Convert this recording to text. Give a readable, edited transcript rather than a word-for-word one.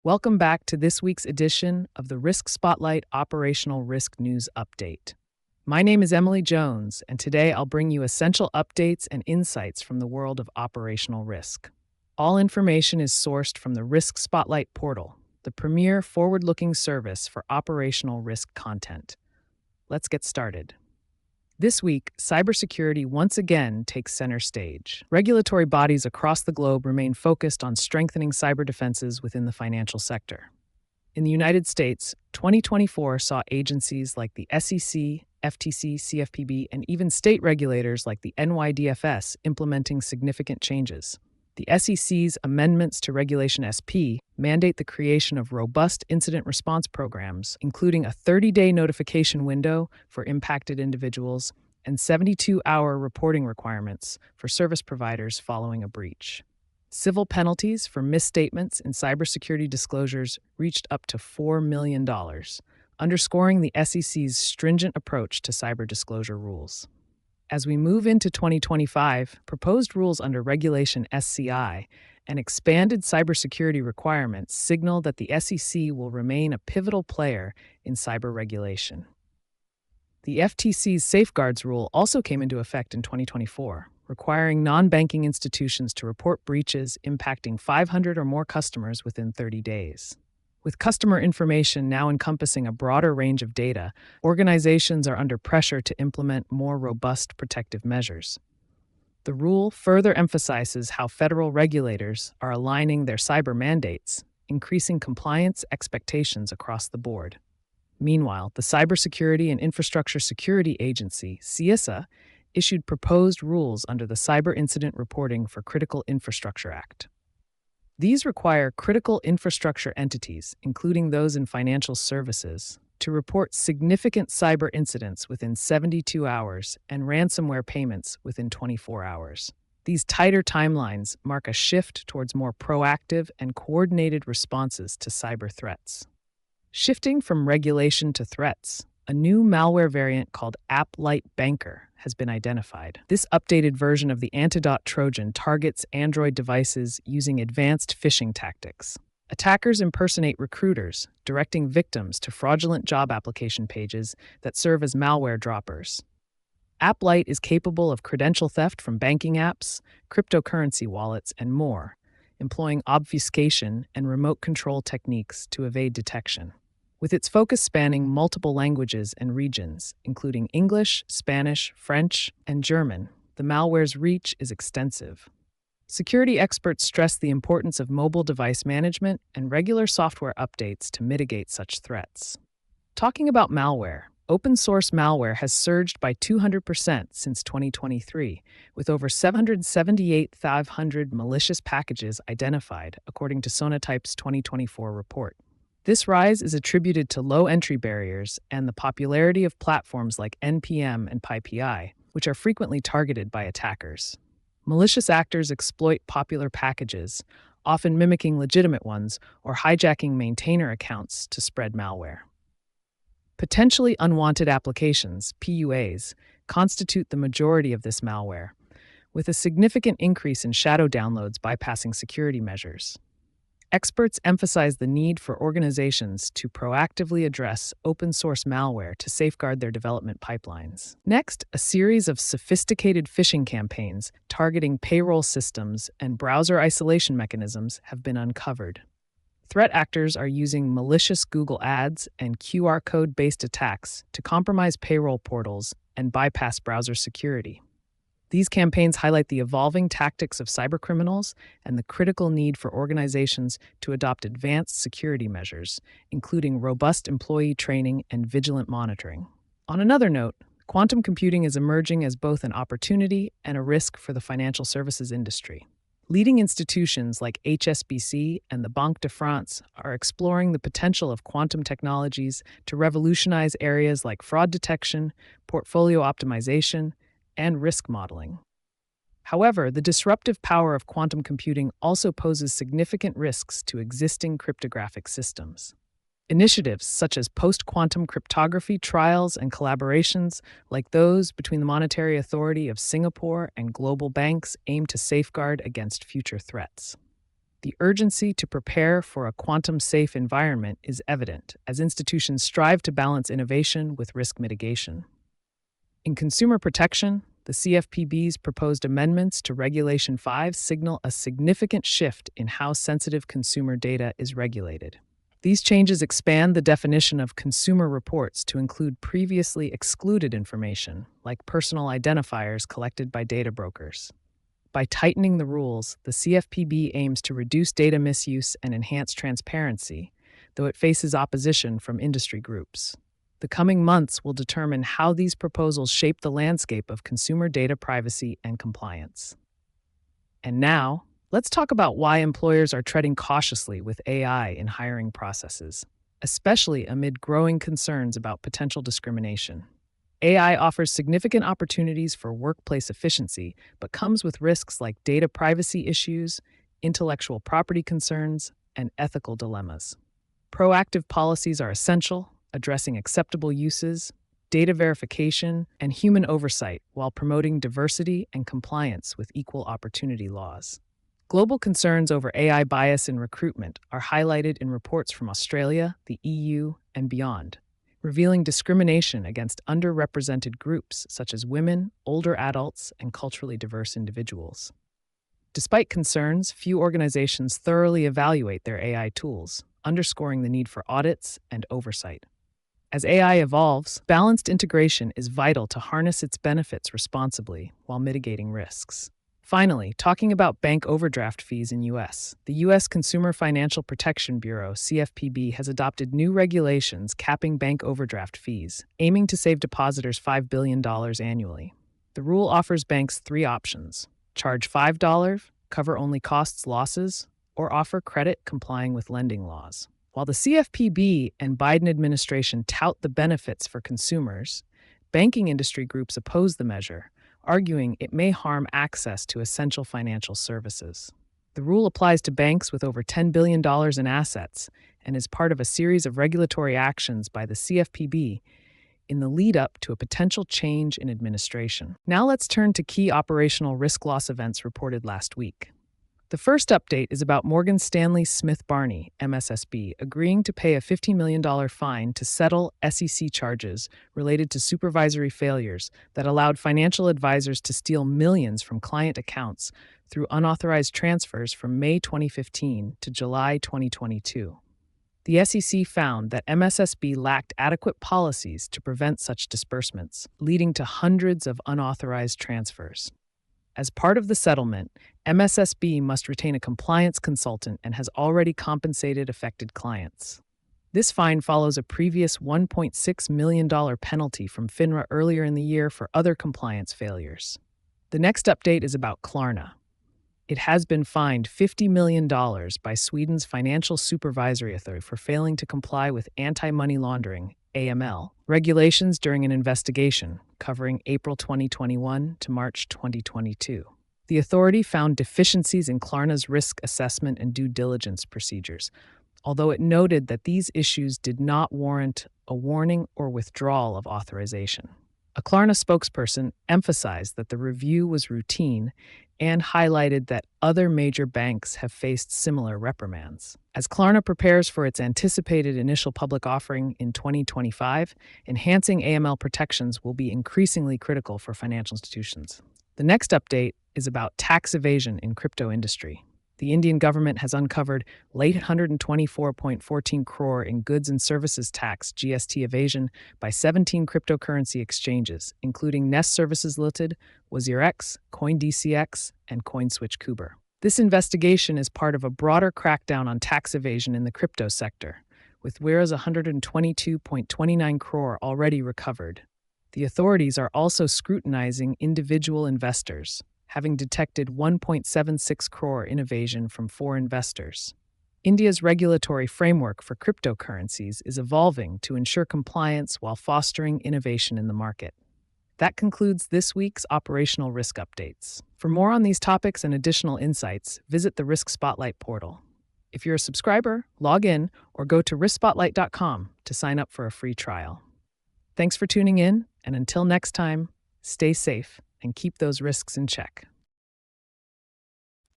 Welcome back to this week's edition of the RiskSpotlight Operational Risk News Update. My name is Emily Jones, and today I'll bring you essential updates and insights from the world of operational risk. All information is sourced from the RiskSpotlight Portal, the premier forward-looking service for operational risk content. Let's get started. This week, cybersecurity once again takes center stage. Regulatory bodies across the globe remain focused on strengthening cyber defenses within the financial sector. In the United States, 2024 saw agencies like the SEC, FTC, CFPB, and even state regulators like the NYDFS implementing significant changes. The SEC's amendments to Regulation SP mandate the creation of robust incident response programs, including a 30-day notification window for impacted individuals and 72-hour reporting requirements for service providers following a breach. Civil penalties for misstatements in cybersecurity disclosures reached up to $4 million, underscoring the SEC's stringent approach to cyber disclosure rules. As we move into 2025, proposed rules under Regulation SCI and expanded cybersecurity requirements signal that the SEC will remain a pivotal player in cyber regulation. The FTC's Safeguards Rule also came into effect in 2024, requiring non-banking institutions to report breaches impacting 500 or more customers within 30 days. With customer information now encompassing a broader range of data, organizations are under pressure to implement more robust protective measures. The rule further emphasizes how federal regulators are aligning their cyber mandates, increasing compliance expectations across the board. Meanwhile, the Cybersecurity and Infrastructure Security Agency, CISA, issued proposed rules under the Cyber Incident Reporting for Critical Infrastructure Act. These require critical infrastructure entities, including those in financial services, to report significant cyber incidents within 72 hours and ransomware payments within 24 hours. These tighter timelines mark a shift towards more proactive and coordinated responses to cyber threats. Shifting from regulation to threats, a new malware variant called AppLite Banker has been identified. This updated version of the antidote Trojan targets Android devices using advanced phishing tactics. Attackers impersonate recruiters, directing victims to fraudulent job application pages that serve as malware droppers. AppLite is capable of credential theft from banking apps, cryptocurrency wallets, and more, employing obfuscation and remote control techniques to evade detection. With its focus spanning multiple languages and regions, including English, Spanish, French, and German, the malware's reach is extensive. Security experts stress the importance of mobile device management and regular software updates to mitigate such threats. Talking about malware, open-source malware has surged by 200% since 2023, with over 778,500 malicious packages identified, according to Sonatype's 2024 report. This rise is attributed to low entry barriers and the popularity of platforms like NPM and PyPI, which are frequently targeted by attackers. Malicious actors exploit popular packages, often mimicking legitimate ones or hijacking maintainer accounts to spread malware. Potentially unwanted applications, PUAs, constitute the majority of this malware, with a significant increase in shadow downloads bypassing security measures. Experts emphasize the need for organizations to proactively address open-source malware to safeguard their development pipelines. Next, a series of sophisticated phishing campaigns targeting payroll systems and browser isolation mechanisms have been uncovered. Threat actors are using malicious Google Ads and QR code-based attacks to compromise payroll portals and bypass browser security. These campaigns highlight the evolving tactics of cybercriminals and the critical need for organizations to adopt advanced security measures, including robust employee training and vigilant monitoring. On another note, quantum computing is emerging as both an opportunity and a risk for the financial services industry. Leading institutions like HSBC and the Banque de France are exploring the potential of quantum technologies to revolutionize areas like fraud detection, portfolio optimization, and risk modeling. However, the disruptive power of quantum computing also poses significant risks to existing cryptographic systems. Initiatives such as post-quantum cryptography trials and collaborations like those between the Monetary Authority of Singapore and global banks aim to safeguard against future threats. The urgency to prepare for a quantum-safe environment is evident as institutions strive to balance innovation with risk mitigation. In consumer protection, the CFPB's proposed amendments to Regulation 5 signal a significant shift in how sensitive consumer data is regulated. These changes expand the definition of consumer reports to include previously excluded information, like personal identifiers collected by data brokers. By tightening the rules, the CFPB aims to reduce data misuse and enhance transparency, though it faces opposition from industry groups. The coming months will determine how these proposals shape the landscape of consumer data privacy and compliance. And now, let's talk about why employers are treading cautiously with AI in hiring processes, especially amid growing concerns about potential discrimination. AI offers significant opportunities for workplace efficiency, but comes with risks like data privacy issues, intellectual property concerns, and ethical dilemmas. Proactive policies are essential, addressing acceptable uses, data verification, and human oversight while promoting diversity and compliance with equal opportunity laws. Global concerns over AI bias in recruitment are highlighted in reports from Australia, the EU, and beyond, revealing discrimination against underrepresented groups such as women, older adults, and culturally diverse individuals. Despite concerns, few organizations thoroughly evaluate their AI tools, underscoring the need for audits and oversight. As AI evolves, balanced integration is vital to harness its benefits responsibly while mitigating risks. Finally, talking about bank overdraft fees in U.S., the U.S. Consumer Financial Protection Bureau, CFPB, has adopted new regulations capping bank overdraft fees, aiming to save depositors $5 billion annually. The rule offers banks three options: charge $5, cover only costs losses, or offer credit complying with lending laws. While the CFPB and Biden administration tout the benefits for consumers, banking industry groups oppose the measure, arguing it may harm access to essential financial services. The rule applies to banks with over $10 billion in assets and is part of a series of regulatory actions by the CFPB in the lead-up to a potential change in administration. Now let's turn to key operational risk loss events reported last week. The first update is about Morgan Stanley Smith Barney, MSSB, agreeing to pay a $15 million fine to settle SEC charges related to supervisory failures that allowed financial advisors to steal millions from client accounts through unauthorized transfers from May 2015 to July 2022. The SEC found that MSSB lacked adequate policies to prevent such disbursements, leading to hundreds of unauthorized transfers. As part of the settlement, MSSB must retain a compliance consultant and has already compensated affected clients. This fine follows a previous $1.6 million penalty from FINRA earlier in the year for other compliance failures. The next update is about Klarna. It has been fined $50 million by Sweden's Financial Supervisory Authority for failing to comply with anti-money laundering (AML) regulations during an investigation covering April 2021 to March 2022. The authority found deficiencies in Klarna's risk assessment and due diligence procedures, although it noted that these issues did not warrant a warning or withdrawal of authorization. A Klarna spokesperson emphasized that the review was routine and highlighted that other major banks have faced similar reprimands. As Klarna prepares for its anticipated initial public offering in 2025, enhancing AML protections will be increasingly critical for financial institutions. The next update is about tax evasion in crypto industry. The Indian government has uncovered late 124.14 crore in goods and services tax (GST) evasion by 17 cryptocurrency exchanges, including Nest Services Limited, WazirX, CoinDCX, and CoinSwitch Kuber. This investigation is part of a broader crackdown on tax evasion in the crypto sector, with Wira's 122.29 crore already recovered. The authorities are also scrutinizing individual investors, having detected 1.76 crore in evasion from 4 investors. India's regulatory framework for cryptocurrencies is evolving to ensure compliance while fostering innovation in the market. That concludes this week's operational risk updates. For more on these topics and additional insights, visit the RiskSpotlight Portal. If you're a subscriber, log in or go to riskspotlight.com to sign up for a free trial. Thanks for tuning in, and until next time, stay safe and keep those risks in check.